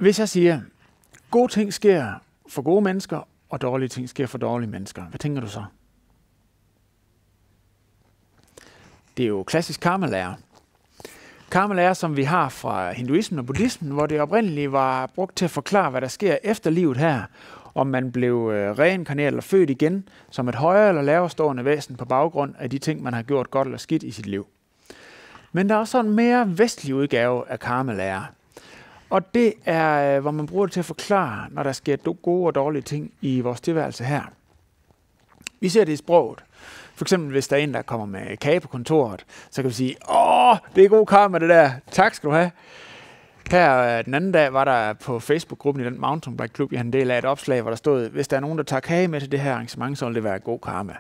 Hvis jeg siger, gode ting sker for gode mennesker, og dårlige ting sker for dårlige mennesker, hvad tænker du så? Det er jo klassisk karma-lære. Karma-lære, som vi har fra hinduismen og buddhismen, hvor det oprindeligt var brugt til at forklare, hvad der sker efter livet her, om man blev reinkarneret eller født igen som et højere eller lavere stående væsen på baggrund af de ting, man har gjort godt eller skidt i sit liv. Men der er også en mere vestlig udgave af karma-lære. Og det er, hvor man bruger det til at forklare, når der sker gode og dårlige ting i vores tilværelse her. Vi ser det i sproget. For eksempel, hvis der er en, der kommer med kage på kontoret, så kan vi sige, det er god karma det der, tak skal du have. Her den anden dag var der på Facebook-gruppen i den mountainbike-klub, jeg har en del af et opslag, hvor der stod, hvis der er nogen, der tager kage med til det her arrangement, så vil det være god karma.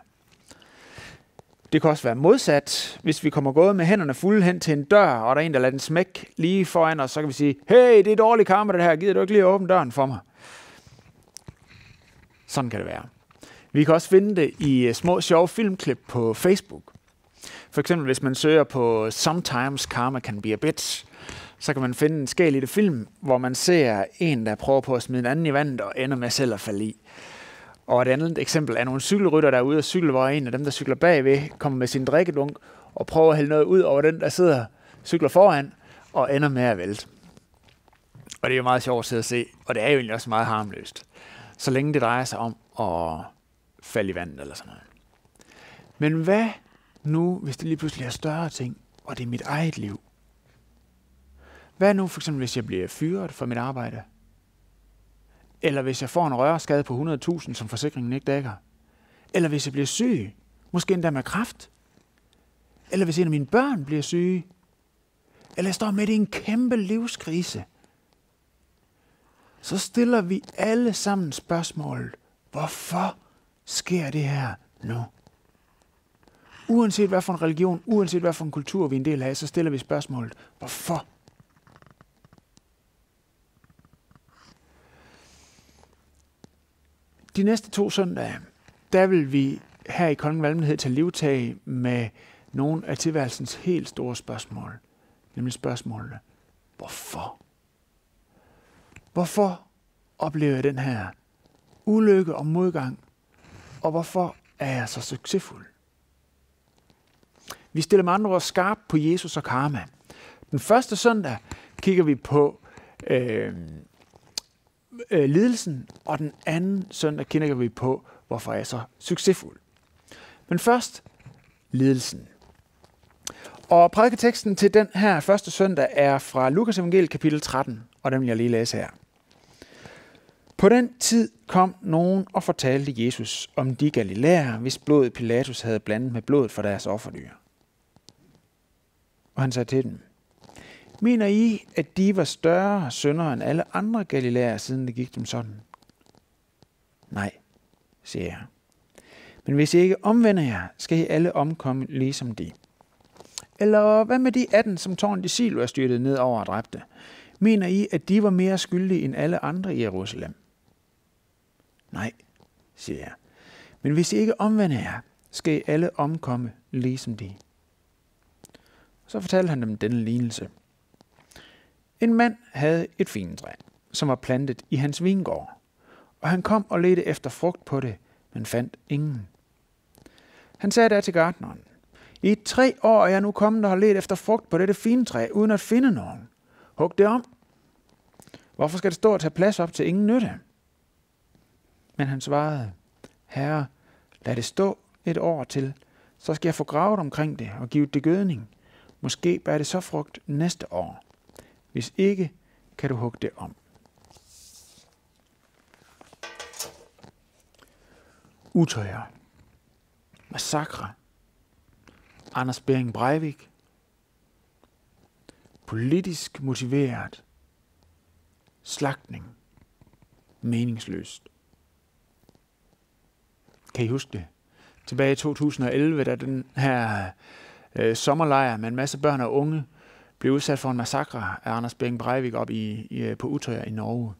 Det kan også være modsat. Hvis vi kommer gået med hænderne fulde hen til en dør, og der er en, der lader den smække lige foran os, så kan vi sige, hey, det er dårlig karma det her, gider du ikke lige åbne døren for mig? Sådan kan det være. Vi kan også finde det i små sjove filmklip på Facebook. For eksempel hvis man søger på Sometimes Karma Can Be a Bitch, så kan man finde en skæg lille film, hvor man ser en, der prøver på at smide en anden i vandet og ender med selv at falde i. Og et andet eksempel er nogle cykelrytter, der er ude at cykle, hvor en af dem, der cykler bagved, kommer med sin drikkedunk og prøver at hælde noget ud over den, der sidder cykler foran og ender med at vælte. Og det er jo meget sjovt at sidde og se, og det er jo egentlig også meget harmløst. Så længe det drejer sig om at falde i vandet eller sådan noget. Men hvad nu, hvis det lige pludselig er større ting, og det er mit eget liv? Hvad nu for eksempel, hvis jeg bliver fyret for mit arbejde? Eller hvis jeg får en rørskade på 100.000, som forsikringen ikke dækker? Eller hvis jeg bliver syg? Måske endda med kræft? Eller hvis en af mine børn bliver syge? Eller jeg står midt i en kæmpe livskrise? Så stiller vi alle sammen spørgsmålet, hvorfor sker det her nu? Uanset hvad for en religion, uanset hvad for en kultur vi er en del af, så stiller vi spørgsmålet, hvorfor? De næste 2 søndage, der vil vi her i Kolding Valgmenighed tage livtag med nogle af tilværelsens helt store spørgsmål. Nemlig spørgsmålene, hvorfor? Hvorfor oplever jeg den her ulykke og modgang? Og hvorfor er jeg så succesfuld? Vi stiller med andre ord skarpt på Jesus og karma. Den første søndag kigger vi på lidelsen, og den anden søndag kigger vi på, hvorfor jeg er så succesfuld. Men først lidelsen. Og prædiketeksten til den her første søndag er fra Lukas evangeliet kapitel 13, og den vil jeg lige læse her. På den tid kom nogen og fortalte Jesus om de galilæere, hvis blodet Pilatus havde blandet med blodet for deres offerdyr. Og han sagde til dem, mener I, at de var større syndere end alle andre galilæere, siden det gik dem sådan? Nej, siger jeg. Men hvis I ikke omvender jer, skal I alle omkomme ligesom de. Eller hvad med de 18, som tårnet i Siloa styrtede ned over og dræbte? Mener I, at de var mere skyldige end alle andre i Jerusalem? Nej, siger jeg. Men hvis I ikke omvender jer, skal I alle omkomme ligesom de. Så fortalte han dem denne lignelse. En mand havde et figentræ, som var plantet i hans vingård, og han kom og ledte efter frugt på det, men fandt ingen. Han sagde da til gartneren, i 3 år er jeg nu kommet og har ledt efter frugt på dette figentræ, uden at finde nogen. Hug det om. Hvorfor skal det stå og tage plads op til ingen nytte? Men han svarede, Herre, lad det stå 1 år til, så skal jeg få gravet omkring det og give det gødning. Måske bærer det så frugt næste år. Hvis ikke, kan du hugge det om. Utøjer. Massakre. Anders Behring Breivik. Politisk motiveret. Slagtning. Meningsløst. Kan I huske det? Tilbage i 2011, da den her sommerlejr med en masse børn og unge blev udsat for en massakre af Anders Behring Breivik op på Utøya i Norge.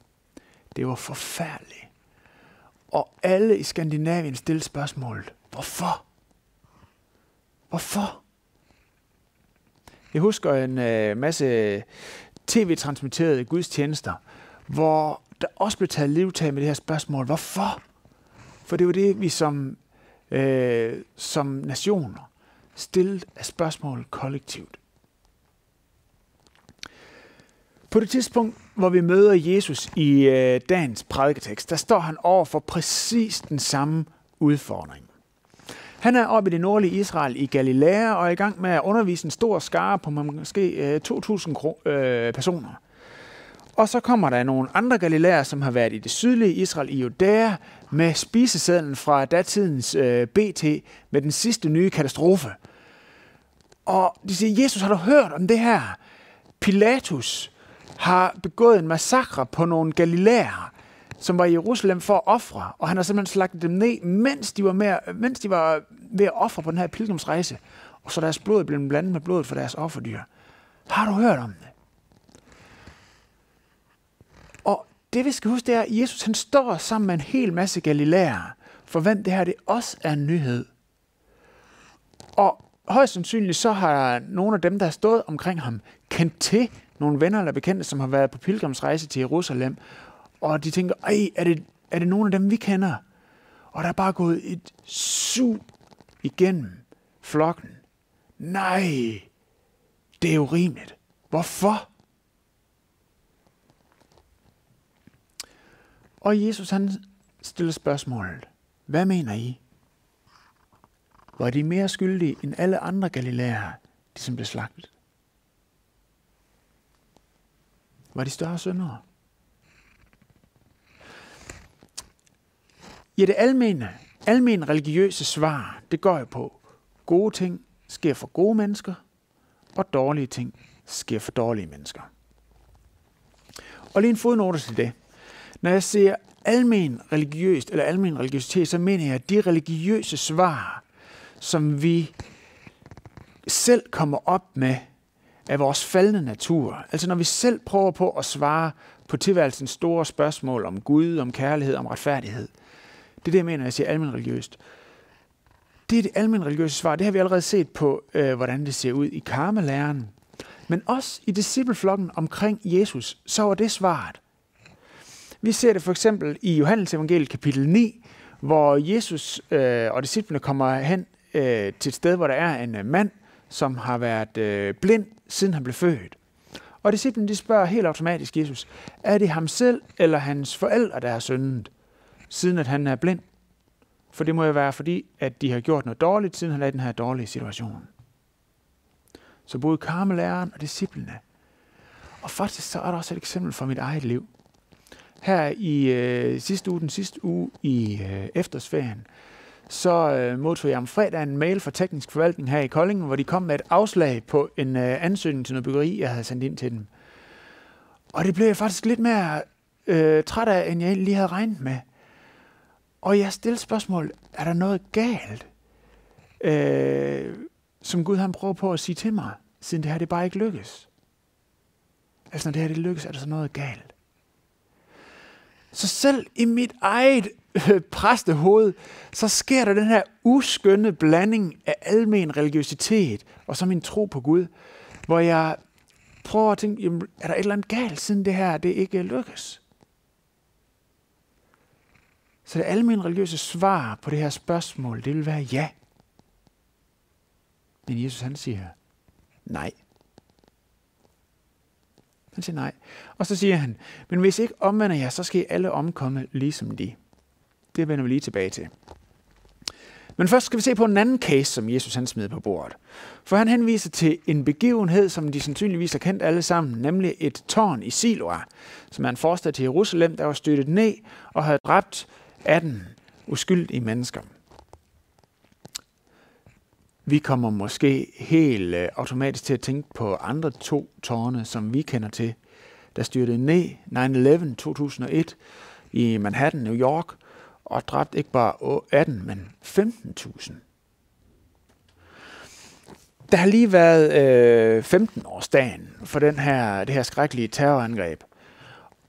Det var forfærdeligt. Og alle i Skandinavien stillede spørgsmålet, hvorfor? Hvorfor? Jeg husker en masse tv-transmitterede gudstjenester, hvor der også blev taget livtag med det her spørgsmål, hvorfor? For det er jo det, vi som nationer stillede af spørgsmål kollektivt. På det tidspunkt, hvor vi møder Jesus i dagens prædiketekst, der står han over for præcis den samme udfordring. Han er oppe i det nordlige Israel i Galilea og er i gang med at undervise en stor skare på måske 2.000 personer. Og så kommer der nogle andre galilæer, som har været i det sydlige Israel i Judæa med spisesedlen fra datidens BT med den sidste nye katastrofe. Og de siger, Jesus, har du hørt om det her? Pilatus har begået en massakre på nogle galilæer, som var i Jerusalem for at ofre, og han har simpelthen slagtet dem ned, mens de var ved at ofre på den her pilgrimsrejse, og så deres blod blev blandet med blodet for deres offerdyr. Har du hørt om det? Og det vi skal huske, det er, at Jesus han står sammen med en hel masse galilæer, for hvem det her det også er en nyhed. Og højst sandsynligt så har nogle af dem, der har stået omkring ham, kendt til nogle venner eller bekendte, som har været på pilgrimsrejse til Jerusalem, og de tænker, er det nogle af dem, vi kender? Og der er bare gået et sug igennem flokken. Nej, det er urimeligt. Hvorfor? Og Jesus han stiller spørgsmålet, hvad mener I? Var de mere skyldige end alle andre galilæer, de som blev slagtet? Var de større syndere? Ja, det almene religiøse svar, det går jo på, gode ting sker for gode mennesker, og dårlige ting sker for dårlige mennesker. Og lige en fodnote til det. Når jeg siger almen religiøsitet, så mener jeg, at de religiøse svar, som vi selv kommer op med af vores faldne natur, altså når vi selv prøver på at svare på tilværelsens store spørgsmål om Gud, om kærlighed, om retfærdighed. Det er det, jeg mener, jeg siger almen religiøst. Det er det almen religiøse svar. Det har vi allerede set på, hvordan det ser ud i karmelæren. Men også i discipleflokken omkring Jesus, så var det svaret. Vi ser det for eksempel i Johannes evangeliet kapitel 9, hvor Jesus og disciplene kommer hen til et sted, hvor der er en mand, som har været blind, siden han blev født. Og disciplene de spørger helt automatisk Jesus, er det ham selv eller hans forældre, der har syndet, siden at han er blind? For det må jo være fordi, at de har gjort noget dårligt, siden han er i den her dårlige situation. Så både karmelæreren og disciplene. Og faktisk så er der også et eksempel fra mit eget liv. Her i den sidste uge i efterårsferien, så modtog jeg om fredag en mail fra teknisk forvaltning her i Kolding, hvor de kom med et afslag på en ansøgning til noget byggeri, jeg havde sendt ind til dem. Og det blev jeg faktisk lidt mere træt af, end jeg lige havde regnet med. Og jeg stillede spørgsmål, er der noget galt, som Gud han prøver på at sige til mig, siden det her det bare ikke lykkes? Altså når det her det lykkes, er der så noget galt? Så selv i mit eget præstehoved, så sker der den her uskønne blanding af almen religiøsitet og så min tro på Gud, hvor jeg prøver at tænke, jamen, er der et eller andet galt, siden det her det ikke lykkes? Så det almen religiøse svar på det her spørgsmål, det vil være ja. Men Jesus han siger nej. Han siger nej. Og så siger han, men hvis ikke omvender jer, så skal I alle omkomme ligesom de. Det vender vi lige tilbage til. Men først skal vi se på en anden case, som Jesus han smider på bordet. For han henviser til en begivenhed, som de sandsynligvis har kendt alle sammen, nemlig et tårn i Siloa, som er en forstad til Jerusalem, der var styrtet ned og havde dræbt 18 uskyldige mennesker. Vi kommer måske helt automatisk til at tænke på andre 2 tårne, som vi kender til, der styrtede ned 9/11 2001 i Manhattan, New York, og dræbte ikke bare 18, men 15.000. Der har lige været 15-årsdagen for det her skrækkelige terrorangreb.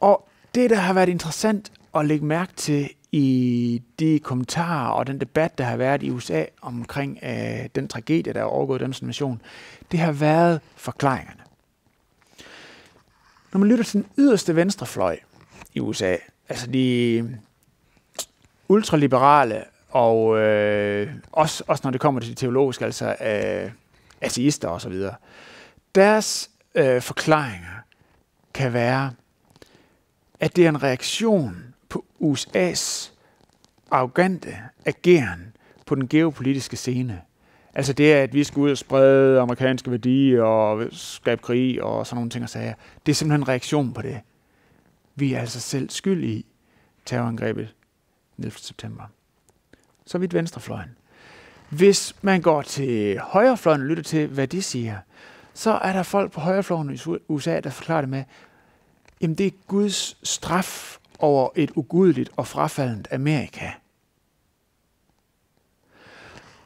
Og det, der har været interessant at lægge mærke til i de kommentarer og den debat, der har været i USA omkring den tragedie, der er overgået den nation, det har været forklaringerne. Når man lytter til den yderste venstrefløj, i USA. Altså de ultraliberale, og også når det kommer til det teologiske, altså ateister og så videre. Deres forklaringer kan være, at det er en reaktion på USA's arrogante ageren på den geopolitiske scene. Altså det er, at vi skal ud og sprede amerikanske værdier og skabe krig og sådan nogle ting og sager. Det er simpelthen en reaktion på det. Vi er altså selv skyld i terrorangrebet 11. september. Så vidt venstrefløjen. Hvis man går til højrefløjen og lytter til, hvad de siger, så er der folk på højrefløjen i USA, der forklarer det med, jamen det er Guds straf over et ugudeligt og frafaldent Amerika.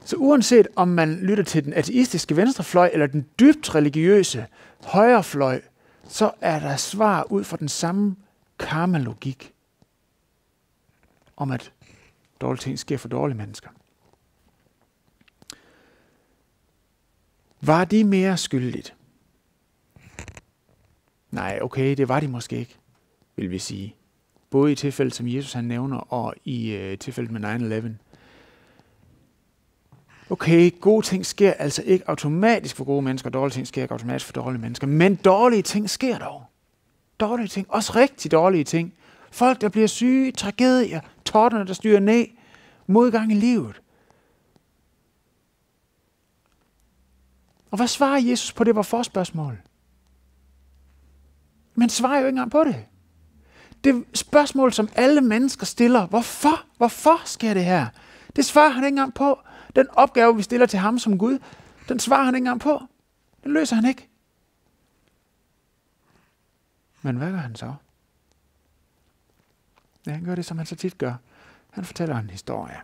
Så uanset om man lytter til den ateistiske venstrefløj eller den dybt religiøse højrefløj, så er der svar ud fra den samme karma-logik om, at dårlige ting sker for dårlige mennesker. Var de mere skyldigt? Nej, okay, det var de måske ikke, vil vi sige. Både i tilfældet, som Jesus han nævner, og i tilfældet med 9/11. Okay, gode ting sker altså ikke automatisk for gode mennesker, dårlige ting sker ikke automatisk for dårlige mennesker, men dårlige ting sker dog. Dårlige ting, også rigtig dårlige ting. Folk, der bliver syge, tragedier, tårterne, der styrer ned, modgang i livet. Og hvad svarer Jesus på det, var forspørgsmål? Man svarer jo ikke engang på det. Det spørgsmål, som alle mennesker stiller, hvorfor? Hvorfor sker det her? Det svarer han ikke engang på. Den opgave, vi stiller til ham som Gud, den svarer han ikke engang på. Den løser han ikke. Men hvad gør han så? Ja, han gør det, som han så tit gør. Han fortæller en historie.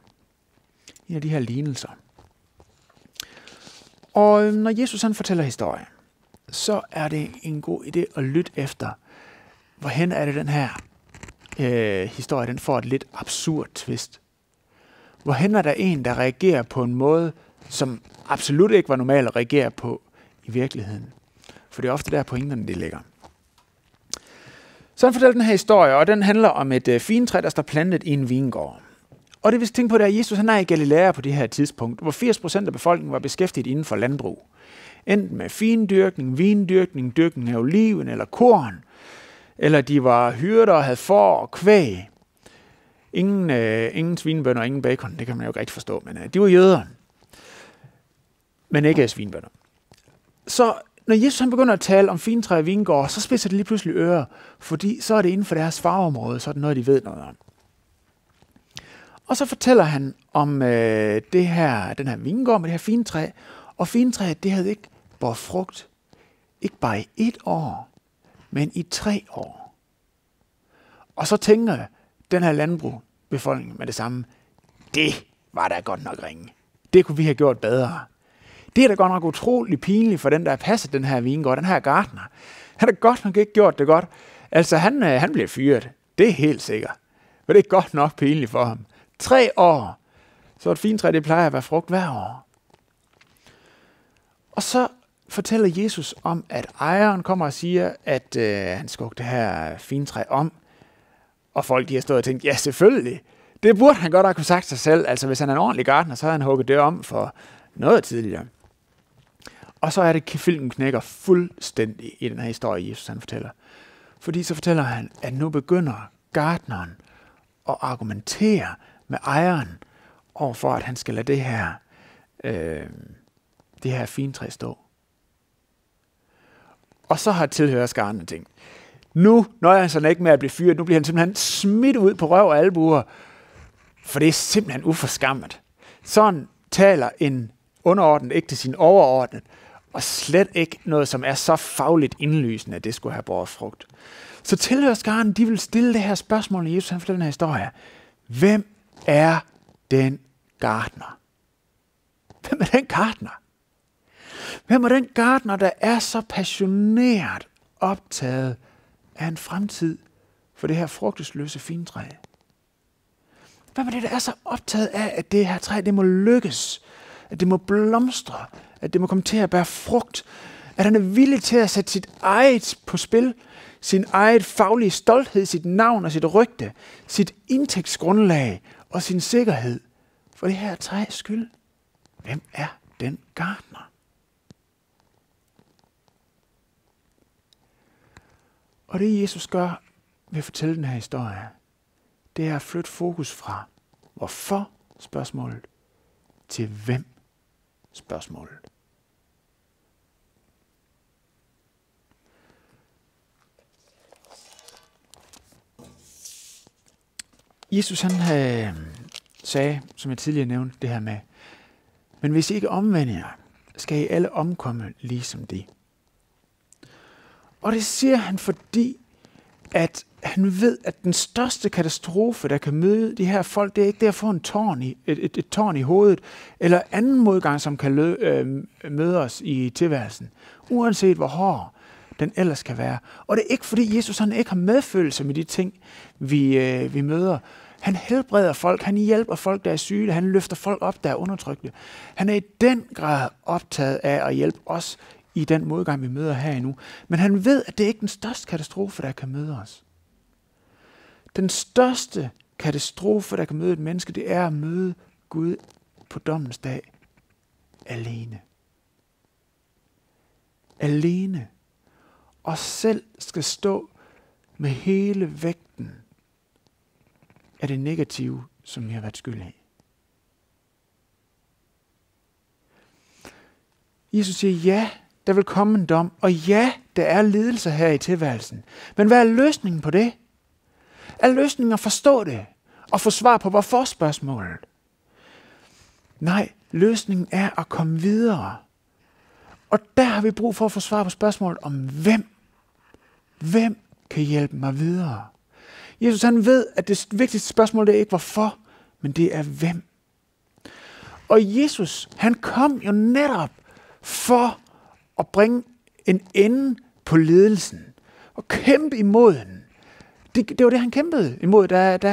En af de her lignelser. Og når Jesus han fortæller historie, så er det en god idé at lytte efter, hvorhen er det den her historie, den får et lidt absurd twist. Hvorhen er der en, der reagerer på en måde, som absolut ikke var normalt at reagere på i virkeligheden. For det er ofte der pointerne, det ligger. Så han fortæller den her historie, og den handler om et fintræ, der står plantet i en vingård. Og det vi skal tænke på, det er, at Jesus han er i Galilea på det her tidspunkt, hvor 80% af befolkningen var beskæftiget inden for landbrug. Enten med findyrkning, vindyrkning, dyrkning af oliven eller korn, eller de var hyrder og havde får og kvæg. Ingen svinebønner og ingen bacon, det kan man jo ikke rigtig forstå, men de var jøder, men ikke svinebønner. Så når Jesus han begynder at tale om fintræ og vingård, så spidser det lige pludselig ører, fordi så er det inden for deres fagområde, så er det noget, de ved noget om. Og så fortæller han om den her vingård med det her fintræ, og fintræet det havde ikke båret frugt, ikke bare i 1 år, men i 3 år. Og så tænker den her landbrugbefolkning med det samme, det var da godt nok ringe. Det kunne vi have gjort bedre. Det er da godt nok utrolig pinligt for den, der har passet den her vingård, den her gartner. Han har godt nok ikke gjort det godt. Altså, han blev fyret. Det er helt sikkert. Men det er godt nok pinligt for ham. 3 år. Så et fintræ, det plejer at være frugt hver år. Og så fortæller Jesus om, at ejeren kommer og siger, at han skal hugge det her fintræ om. Og folk de har stået og tænkt, ja selvfølgelig. Det burde han godt have kunne sagt sig selv. Altså hvis han er en ordentlig gartner, så havde han hugget det om for noget tidligere. Og så er det, at filmen knækker fuldstændig i den her historie, Jesus han fortæller. Fordi så fortæller han, at nu begynder gartneren at argumentere med ejeren overfor, at han skal lade det her fintræ stå. Og så har tilhørerskaren tænkt, nu nøjer han sig ikke med at blive fyret, nu bliver han simpelthen smidt ud på røv og albuer, for det er simpelthen uforskammet. Sådan taler en underordnet ikke til sin overordnet, og slet ikke noget, som er så fagligt indlysende, at det skulle have båret frugt. Så tilhørerskaren, de vil stille det her spørgsmål, når Jesus han fortæller den her historie. Hvem er den gartner? Hvem er den gartner? Hvem er den gartner, der er så passioneret optaget af en fremtid for det her frugtesløse fintræ? Hvem er det, der er så optaget af, at det her træ, det må lykkes, at det må blomstre, at det må komme til at bære frugt, At han er villig til at sætte sit eget på spil, sin eget faglige stolthed, sit navn og sit rygte, sit indtægtsgrundlag og sin sikkerhed for det her træs skyld. Hvem er den gartner? Og det Jesus gør ved at fortælle den her historie, det er at flytte fokus fra hvorfor spørgsmålet til hvem spørgsmålet. Jesus han sagde, som jeg tidligere nævnte, det her med, men hvis I ikke omvender jer, skal I alle omkomme ligesom de. Og det siger han, fordi at han ved, at den største katastrofe, der kan møde de her folk, det er ikke det at få et tårn i hovedet, eller anden modgang, som kan møde os i tilværelsen, uanset hvor hård den ellers kan være. Og det er ikke, fordi Jesus han ikke har medfølelse med de ting, vi møder. Han helbreder folk, han hjælper folk, der er syge, han løfter folk op, der er undertrykte. Han er i den grad optaget af at hjælpe os i den modgang, vi møder her endnu. Men han ved, at det ikke er den største katastrofe, der kan møde os. Den største katastrofe, der kan møde et menneske, det er at møde Gud på dommens dag alene. Alene. Og selv skal stå med hele vægten af det negative, som vi har været skyld i. Jesus siger, ja, der vil komme en dom, og ja, der er lidelser her i tilværelsen. Men hvad er løsningen på det? Er løsningen at forstå det, og få svar på hvorfor spørgsmålet? Nej, løsningen er at komme videre. Og der har vi brug for at få svar på spørgsmålet om hvem. Hvem kan hjælpe mig videre? Jesus han ved, at det vigtigste spørgsmål det er ikke hvorfor, men det er hvem. Og Jesus han kom jo netop for at bringe en ende på lidelsen og kæmpe imod den. Det var det, han kæmpede imod, da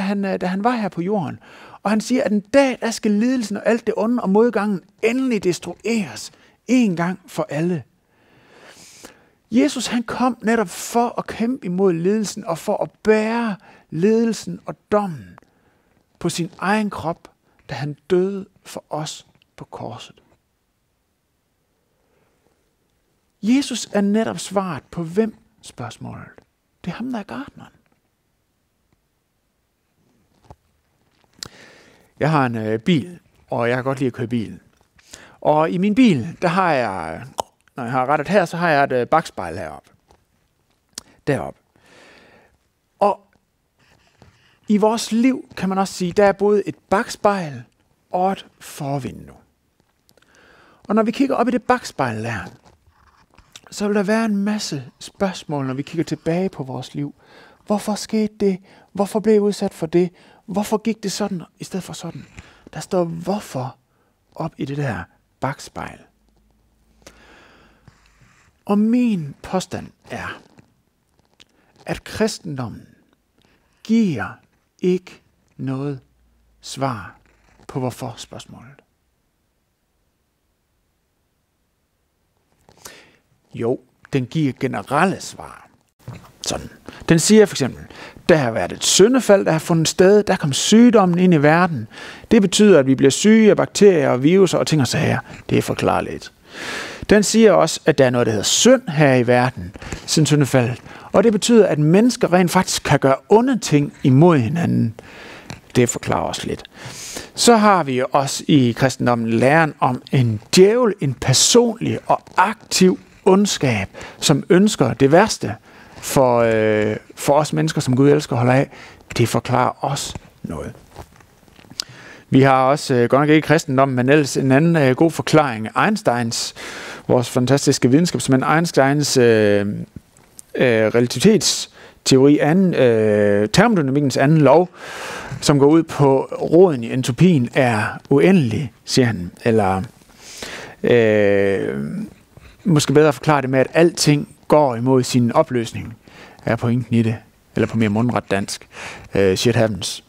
han var her på jorden. Og han siger, at en dag, der skal lidelsen og alt det onde og modgangen endelig destrueres en gang for alle. Jesus han kom netop for at kæmpe imod lidelsen og for at bære lidelsen og dommen på sin egen krop, da han døde for os på korset. Jesus er netop svaret på hvem spørgsmålet. Det er ham, der er gartneren. Jeg har en bil, og jeg kan godt lide at køre bil. Og i min bil, der har jeg, når jeg har rettet her, så har jeg et bakspejl heroppe. Deroppe. Og i vores liv, kan man også sige, der er både et bakspejl og et forvindue. Og når vi kigger op i det bakspejl der, så vil der være en masse spørgsmål, når vi kigger tilbage på vores liv. Hvorfor skete det? Hvorfor blev jeg udsat for det? Hvorfor gik det sådan i stedet for sådan? Der står hvorfor op i det der bakspejl. Og min påstand er, at kristendommen giver ikke noget svar på hvorfor spørgsmålet. Jo, den giver generelle svar. Sådan. Den siger for eksempel, der har været et syndefald, der har fundet sted, der kom sygdommen ind i verden. Det betyder, at vi bliver syge af bakterier og viruser og ting og sager. Det er forklarligt. Den siger også, at der er noget, der hedder synd her i verden, siden syndefaldet. Og det betyder, at mennesker rent faktisk kan gøre onde ting imod hinanden. Det forklarer også lidt. Så har vi jo også i kristendommen læren om en djævel, en personlig og aktiv ondskab, som ønsker det værste for os mennesker, som Gud elsker og holder af. Det forklarer også noget. Vi har også, godt nok ikke i kristendommen, men ellers en anden god forklaring. Einsteins, vores fantastiske videnskabsmand, Einsteins relativitetsteori, termodynamikkens anden lov, som går ud på roden i entropien, er uendelig, siger han. Eller måske bedre forklare det med, at alting går imod sin opløsning, er pointen i det. Eller på mere mundret dansk. Shit happens.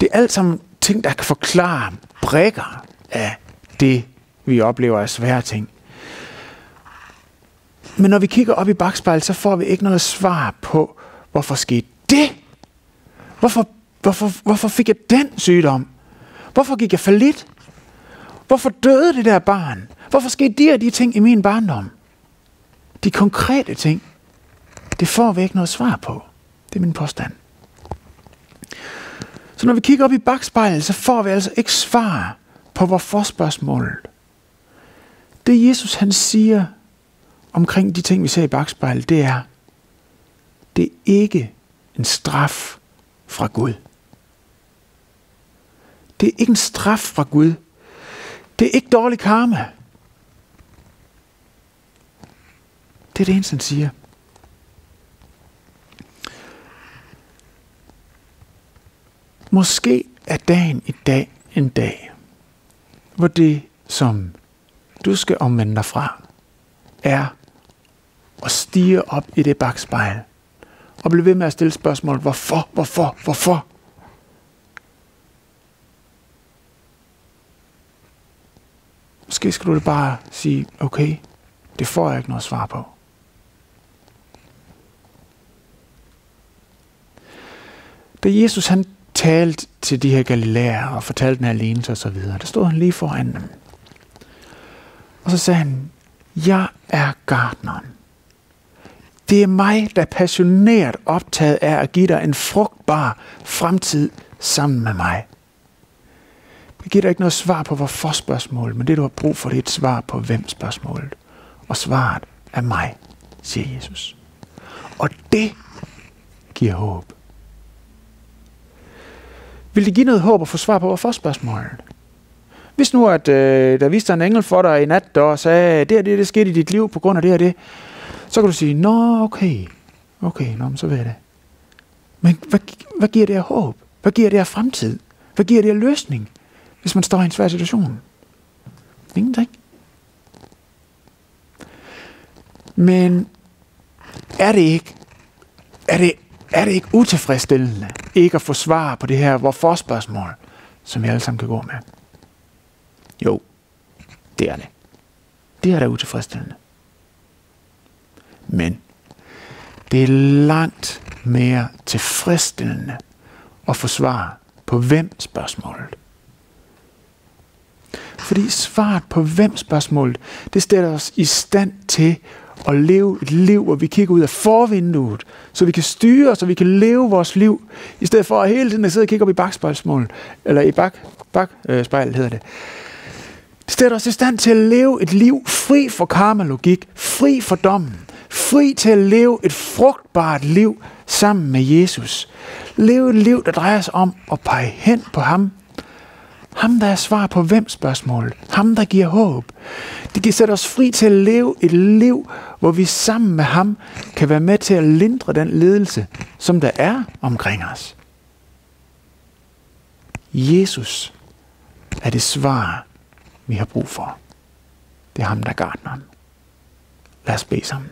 Det er alt sammen ting, der kan forklare brikker af det, vi oplever af svære ting. Men når vi kigger op i bakspejlet, så får vi ikke noget svar på, hvorfor skete det? Hvorfor fik jeg den sygdom? Hvorfor gik jeg fallit? Hvorfor døde det der barn? Hvorfor skete de ting i min barndom? De konkrete ting, det får vi ikke noget svar på. Det er min påstand. Så når vi kigger op i bakspejlet, så får vi altså ikke svar på hvorfor-spørgsmålet. Det Jesus han siger omkring de ting, vi ser i bakspejlet, det er ikke en straf fra Gud. Det er ikke en straf fra Gud. Det er ikke dårlig karma. Det er det eneste, han siger. Måske er dagen i dag en dag, hvor det, som du skal omvende dig fra, er at stige op i det bakspejl og blive ved med at stille spørgsmålet, hvorfor? Måske skal du det bare sige, okay, det får jeg ikke noget svar på. Da Jesus han talte til de her galilæer og fortalte den her lignelse og så videre, der stod han lige foran dem. Og så sagde han, jeg er gartneren. Det er mig, der er passioneret optaget af at give dig en frugtbar fremtid sammen med mig. Jeg giver dig ikke noget svar på hvorfor-spørgsmålet, men det du har brug for, det er et svar på hvem-spørgsmålet. Og svaret er mig, siger Jesus. Og det giver håb. Vil det give noget håb at få svar på hvorfor-spørgsmålet? Hvis nu, at der viste en engel for dig i nat, og sagde, det skete i dit liv på grund af det og det, så kan du sige, nå, okay, så ved jeg det. Men hvad giver det her håb? Hvad giver det her fremtid? Hvad giver det her løsning, hvis man står i en svær situation? Ingenting. Men er det ikke utilfredsstillende ikke at få svar på det her hvorfor-spørgsmål, som vi alle sammen kan gå med? Jo, det er det. Det er da utilfredsstillende. Men det er langt mere tilfredsstillende at få svar på hvem-spørgsmålet. Fordi svaret på hvem-spørgsmålet, det stiller os i stand til at leve et liv, hvor vi kigger ud af forvinduet, så vi kan styre, så vi kan leve vores liv, i stedet for at hele tiden at sidde og kigge op i bakspejlsmålet, eller i bakspejlet hedder det. Det stiller os i stand til at leve et liv fri for karma-logik, fri for dommen, fri til at leve et frugtbart liv sammen med Jesus. Leve et liv, der drejer sig om at pege hen på ham. Ham, der er svar på hvem-spørgsmålet. Ham, der giver håb. Det kan sætte os fri til at leve et liv, hvor vi sammen med ham kan være med til at lindre den lidelse, som der er omkring os. Jesus er det svar, vi har brug for. Det er ham, der er gartneren. Lad os bede sammen.